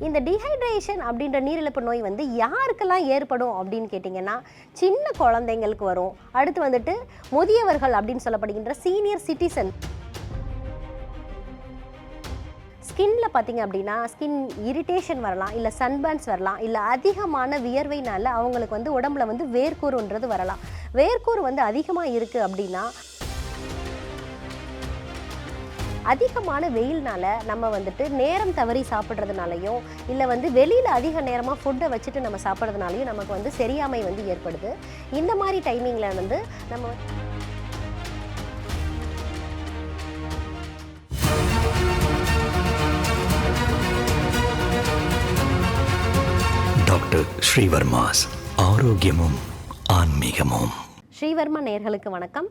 இந்த டீஹைட்ரேஷன் அப்படின்ற நீரிழப்பு நோய் வந்து யாருக்கெல்லாம் ஏற்படும் அப்படின்னு கேட்டிங்கன்னா, சின்ன குழந்தைங்களுக்கு வரும். அடுத்து வந்துட்டு முதியவர்கள் அப்படின்னு சொல்லப்படுகின்ற சீனியர் சிட்டிசன். ஸ்கின்ல பார்த்தீங்க அப்படின்னா ஸ்கின் இரிட்டேஷன் வரலாம், இல்லை சன்பர்ன்ஸ் வரலாம், இல்லை அதிகமான வியர்வைனால அவங்களுக்கு வந்து உடம்புல வந்து வேர்க்கூறுன்றது வரலாம். வேர்க்கூறு வந்து அதிகமாக இருக்குது அப்படின்னா, அதிகமான வெயில்னால நம்ம வந்துட்டு நேரம் தவறி சாப்பிட்றதுனாலையும், இல்லை வந்து வெளியில் அதிக நேரமாக ஃபுட்டை வச்சுட்டு நம்ம சாப்பிட்றதுனாலையும் நமக்கு வந்து சரியாமை வந்து ஏற்படுது. இந்த மாதிரி டைமிங்கில் வந்து நம்ம டாக்டர் ஸ்ரீவர்மாஸ் ஆரோக்கியமும் ஆன்மீகமும். ஸ்ரீவர்மா நேயர்களுக்கு வணக்கம்.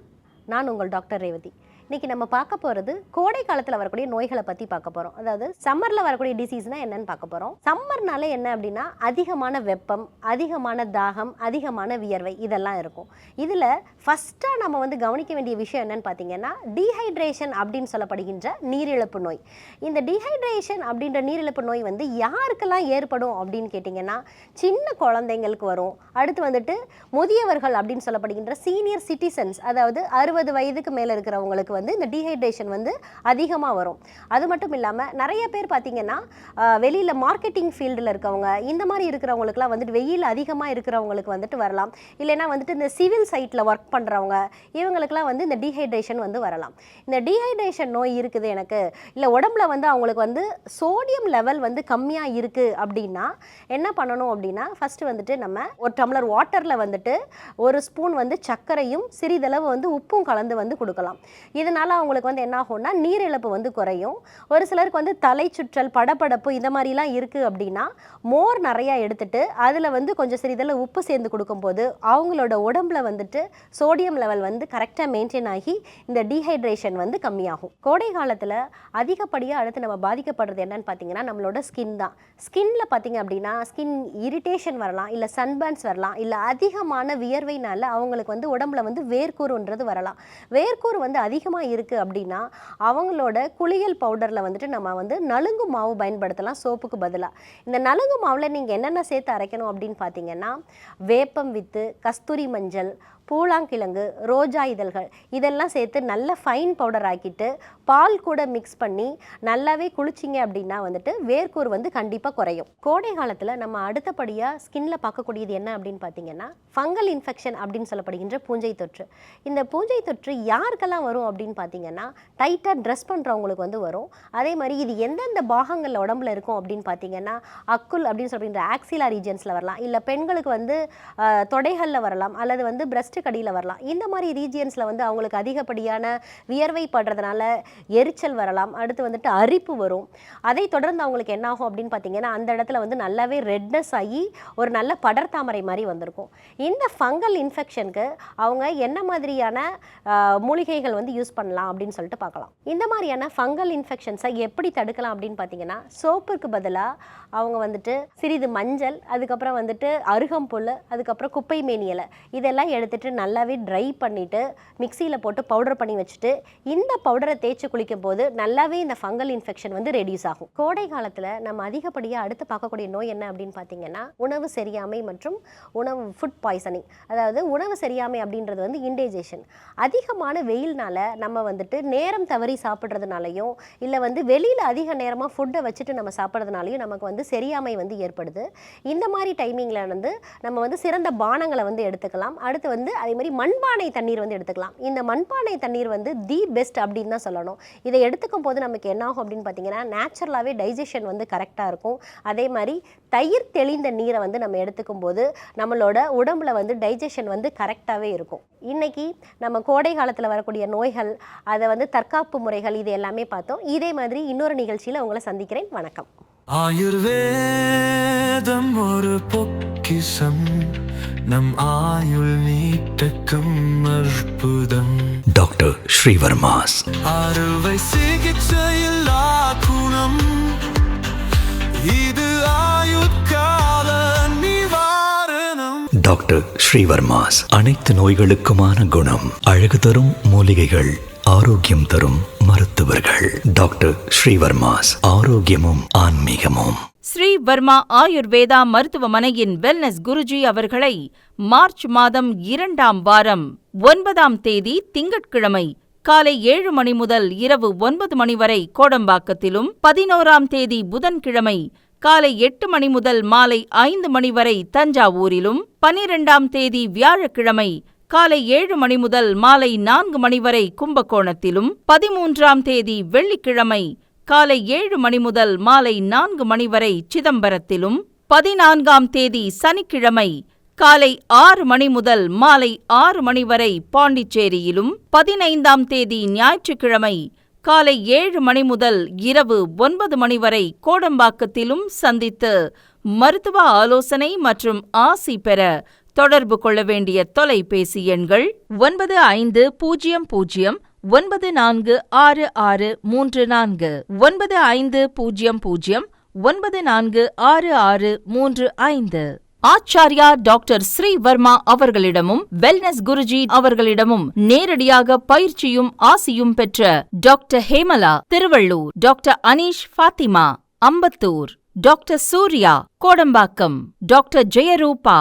நான் உங்கள் டாக்டர் ரேவதி. இன்றைக்கி நம்ம பார்க்க போகிறது கோடை காலத்தில் வரக்கூடிய நோய்களை பற்றி பார்க்க போகிறோம். அதாவது சம்மரில் வரக்கூடிய டிசீஸ்னால் என்னென்னு பார்க்க போகிறோம். சம்மர்னால என்ன அப்படின்னா அதிகமான வெப்பம், அதிகமான தாகம், அதிகமான வியர்வை இதெல்லாம் இருக்கும். இதில் ஃபஸ்ட்டாக நம்ம வந்து கவனிக்க வேண்டிய விஷயம் என்னென்னு பார்த்தீங்கன்னா, டீஹைட்ரேஷன் அப்படின்னு சொல்லப்படுகின்ற நீரிழப்பு நோய். இந்த டீஹைட்ரேஷன் அப்படின்ற நீரிழப்பு நோய் வந்து யாருக்கெல்லாம் ஏற்படும் அப்படின்னு கேட்டிங்கன்னா, சின்ன குழந்தைங்களுக்கு வரும். அடுத்து வந்துட்டு முதியவர்கள் அப்படின்னு சொல்லப்படுகின்ற சீனியர் சிட்டிசன்ஸ், அதாவது 60 வயதுக்கு மேலே இருக்கிறவங்களுக்கு வந்து இந்த டீஹைட்ரேஷன் வந்து அதிகமாக வரும். அது மட்டும் இல்லாமல் நிறைய பேர் பார்த்தீங்கன்னா வெளியில் மார்க்கெட்டிங் ஃபீல்டில் இருக்கவங்க, இந்த மாதிரி இருக்கிறவங்களுக்குலாம் வந்துட்டு வெயில் அதிகமாக இருக்கிறவங்களுக்கு வந்துட்டு வரலாம். இல்லைன்னா வந்துட்டு இந்த சிவில் சைட்டில் ஒர்க் பண்ணுறவங்க, இவங்களுக்குலாம் வந்து இந்த டீஹைட்ரேஷன் வந்து வரலாம். இந்த டீஹைட்ரேஷன் நோய் இருக்குது எனக்கு, இல்லை உடம்புல வந்து அவங்களுக்கு வந்து சோடியம் லெவல் வந்து கம்மியாக இருக்குது அப்படின்னா என்ன பண்ணணும் அப்படின்னா, ஃபஸ்ட்டு வந்துட்டு நம்ம ஒரு டம்ளர் வாட்டரில் வந்துட்டு 1 ஸ்பூன் வந்து சர்க்கரையும் சிறிதளவு வந்து உப்பும் கலந்து வந்து கொடுக்கலாம். இதனால் அவங்களுக்கு வந்து என்ன ஆகும்னா நீரிழப்பு வந்து குறையும். ஒரு சிலருக்கு வந்து தலை சுற்றல், படபடப்பு இந்த மாதிரிலாம் இருக்குது அப்படின்னா மோர் நிறையா எடுத்துட்டு அதில் வந்து கொஞ்சம் சிறிதளவு உப்பு சேர்ந்து கொடுக்கும்போது அவங்களோட உடம்புல வந்துட்டு சோடியம் லெவல் வந்து கரெக்டாக மெயின்டைன் ஆகி இந்த டீஹைட்ரேஷன் வந்து கம்மியாகும். கோடை காலத்தில் அதிகப்படியாக அடுத்து நம்ம பாதிக்கப்படுறது என்னன்னு பார்த்தீங்கன்னா நம்மளோட ஸ்கின் தான். ஸ்கின்ல பார்த்தீங்க அப்படின்னா ஸ்கின் இரிட்டேஷன் வரலாம், இல்லை சன்பர்ன்ஸ் வரலாம், இல்லை அதிகமான வியர்வைனால அவங்களுக்கு வந்து உடம்புல வந்து வேர்க்கூறுன்றது வரலாம். வேர்க்கூறு வந்து அதிகமாக இருக்குது அப்படின்னா அவங்களோட குளியல் பவுடரில் வந்துட்டு நம்ம வந்து நலுங்கு மாவு பயன்படுத்தலாம் சோப்புக்கு பதிலாக. இந்த நலுங்கு மாவில் நீங்கள் என்னென்ன சேர்த்து அரைக்கணும் அப்படின்னு பார்த்தீங்கன்னா, வேப்பம் வித்து, கஸ்தூரி மஞ்சள், பூலாங்கிழங்கு, ரோஜா இதழ்கள் இதெல்லாம் சேர்த்து நல்ல ஃபைன் பவுடர் ஆக்கிட்டு பால் கூட மிக்ஸ் பண்ணி நல்லாவே குளிச்சிங்க அப்படின்னா வந்துட்டு வேர்க்கூறு வந்து கண்டிப்பாக குறையும். கோடை காலத்தில் நம்ம அடுத்தபடியாக ஸ்கின்ல பார்க்கக்கூடியது என்ன அப்படின்னு பார்த்தீங்கன்னா ஃபங்கல் இன்ஃபெக்ஷன் அப்படின்னு சொல்லப்படுகின்ற பூஞ்சை தொற்று. இந்த பூஞ்சை தொற்று யாருக்கெல்லாம் வரும் அப்படின்னு பார்த்தீங்கன்னா, டைட்டாக ட்ரெஸ் பண்ணுறவங்களுக்கு வந்து வரும். அதே மாதிரி இது எந்தெந்த பாகங்களில் உடம்புல இருக்கும் அப்படின்னு பார்த்தீங்கன்னா, அக்குல் அப்படின்னு சொல்கிற ஆக்சிலா ரீஜன்ஸில் வரலாம், இல்லை பெண்களுக்கு வந்து தொடைகளில் வரலாம், அல்லது வந்து பிரஸ்ட் கடியில் வரலாம். இந்த மாதிரி ரீஜியன்ஸில் வந்து அவங்களுக்கு அதிகப்படியான வியர்வை படுறதுனால எரிச்சல் வரலாம். அடுத்து வந்துட்டு அரிப்பு வரும். அதை தொடர்ந்து அவங்களுக்கு என்ன ஆகும் அப்படின்னு பார்த்தீங்கன்னா, அந்த இடத்துல வந்து நல்லாவே ரெட்னஸ் ஆகி ஒரு நல்ல படர்தாமரை மாதிரி வந்திருக்கும். இந்த ஃபங்கல் இன்ஃபெக்ஷனுக்கு அவங்க என்ன மாதிரியான மூலிகைகள் வந்து யூஸ் பண்ணலாம் அப்படின்னு சொல்லிட்டு பார்க்கலாம். இந்த மாதிரியான ஃபங்கல் இன்ஃபெக்ஷன்ஸை எப்படி தடுக்கலாம் அப்படின்னு பார்த்தீங்கன்னா, சோப்புக்கு பதிலாக அவங்க வந்துட்டு சிறிது மஞ்சள், அதுக்கப்புறம் வந்துட்டு அருகம்புல், அதுக்கப்புறம் குப்பை மேனி இலை இதெல்லாம் எடுத்துட்டு நல்லாவே ட்ரை பண்ணிவிட்டு மிக்சியில் போட்டு பவுடர் பண்ணி வச்சுட்டு இந்த பவுடரை தேய்ச்சி குளிக்கும் போது நல்லாவே இந்த ஃபங்கல் இன்ஃபெக்ஷன் வந்து ரெடியூஸ் ஆகும். கோடை காலத்தில் நம்ம அதிகப்படியாக அடுத்து பார்க்கக்கூடிய நோய் என்ன அப்படின்னு பார்த்தீங்கன்னா, உணவு சரியாமை மற்றும் ஃபுட் பாய்சனிங். அதாவது உணவு சரியாமை அப்படின்றது வந்து இன்டைஜஷன். அதிகமான வெயில்னால நம்ம வந்துட்டு நேரம் தவறி சாப்பிட்றதுனாலையும், இல்லை வந்து வெளியில் அதிக நேரமாக ஃபுட்டை வச்சுட்டு நம்ம சாப்பிட்றதுனாலையும் நமக்கு வந்து சரியாமை வந்து ஏற்படுது. இந்த மாதிரி டைமிங்கில் வந்து நம்ம வந்து சிறந்த பானங்களை வந்து எடுத்துக்கலாம். அடுத்து வந்து அதே மாதிரி மண்பானை தண்ணீர் வந்து எடுத்துக்கலாம். இந்த மண்பானை தண்ணீர் வந்து தி பெஸ்ட் அப்படின்னு தான் சொல்லணும். இதை எடுத்துக்கும் போது நமக்கு என்ன ஆகும் அப்படின்னு பார்த்தீங்கன்னா, நேச்சுரலாகவே டைஜஷன் வந்து கரெக்டாக இருக்கும். அதே மாதிரி தயிர் தெளிந்த நீரை வந்து நம்ம எடுத்துக்கும் போது நம்மளோட உடம்புல வந்து டைஜஷன் வந்து கரெக்டாகவே இருக்கும். இன்னைக்கு நம்ம கோடை காலத்தில் வரக்கூடிய நோய்கள், அதை வந்து தற்காப்பு முறைகள் இது எல்லாமே பார்த்தோம். இதே மாதிரி இன்னொரு நிகழ்ச்சியில் உங்களை சந்திக்கிறேன். வணக்கம். ஆயுர்வேதம் ஒரு பொக்கிஷம், நம் ஆயுள் நீட்டக்கும் அற்புதம். டாக்டர் ஸ்ரீவர்மாஸ் அறுவை சிகிச்சையில்லா குணம், இது ஆயுட்கால நிவாரணம். டாக்டர் ஸ்ரீவர்மாஸ் அனைத்து நோய்களுக்குமான குணம், அழகு தரும் மூலிகைகள், ஆரோக்கியம் தரும் மருத்துவர்கள். டாக்டர் ஸ்ரீவர்மாஸ். ஆரோக்கியமும் ஆன்மீகமும். ஸ்ரீ வர்மா ஆயுர்வேதா மருத்துவமனையின் வெல்னஸ் குருஜி அவர்களை மார்ச் மாதம் 2ஆம் வாரம் 9ஆம் தேதி திங்கட்கிழமை காலை 7 மணி முதல் இரவு 9 மணி வரை கோடம்பாக்கத்திலும், 11ஆம் தேதி புதன்கிழமை காலை 8 மணி முதல் மாலை 5 மணி வரை தஞ்சாவூரிலும், 12ஆம் தேதி வியாழக்கிழமை காலை 7 மணி முதல் மாலை 4 மணி வரை கும்பகோணத்திலும், 13ஆம் தேதி வெள்ளிக்கிழமை காலை 7 மணி முதல் மாலை 4 மணி வரை சிதம்பரத்திலும், 14ஆம் தேதி சனிக்கிழமை காலை 6 மணி முதல் மாலை 6 மணி வரை பாண்டிச்சேரியிலும், 15ஆம் தேதி ஞாயிற்றுக்கிழமை காலை 7 மணி முதல் இரவு 9 மணி வரை கோடம்பாக்கத்திலும் சந்தித்து மருத்துவ ஆலோசனை மற்றும் ஆசி பெற தொடர்பு கொள்ள வேண்டிய தொலைபேசி எண்கள் 9500 946634 9500 946635. ஆச்சார்யா டாக்டர் ஸ்ரீ வர்மா அவர்களிடமும் வெல்னஸ் குருஜி அவர்களிடமும் நேரடியாக பயிற்சியும் ஆசியும் பெற்ற doctor Hemala Thiruvallur, doctor Aneesh Fathima Ambattur, doctor Surya Kodambakkam, doctor Jayarooba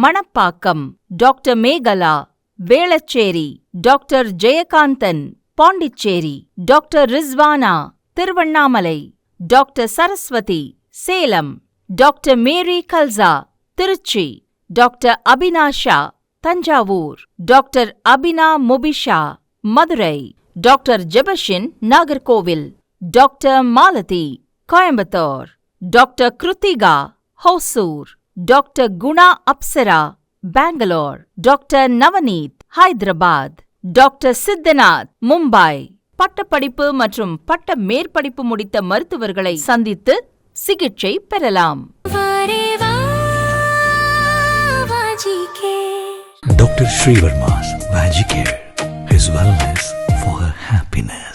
Manapakkam, doctor Megala Velachery, doctor Jayakanthan Pondicherry, doctor Rizwana Thiruvannamalai, doctor Saraswathi Salem, doctor Mary Kalsa Trichy, doctor Abinasha Thanjavur, doctor Abina Mubisha Madurai, doctor Jebashin Nagercoil, doctor Malathi Coimbatore, doctor Kiruthika Hosur, doctor Guna Apsara Bangalore, doctor Navneeth Hyderabad, doctor Siddhanath Mumbai. பட்டப்படிப்பு மற்றும் பட்ட மேற்படிப்பு முடித்த மருத்துவர்களை சந்தித்து சிகிச்சை பெறலாம். Dr. Srivarma's Magic Care. His wellness for her happiness.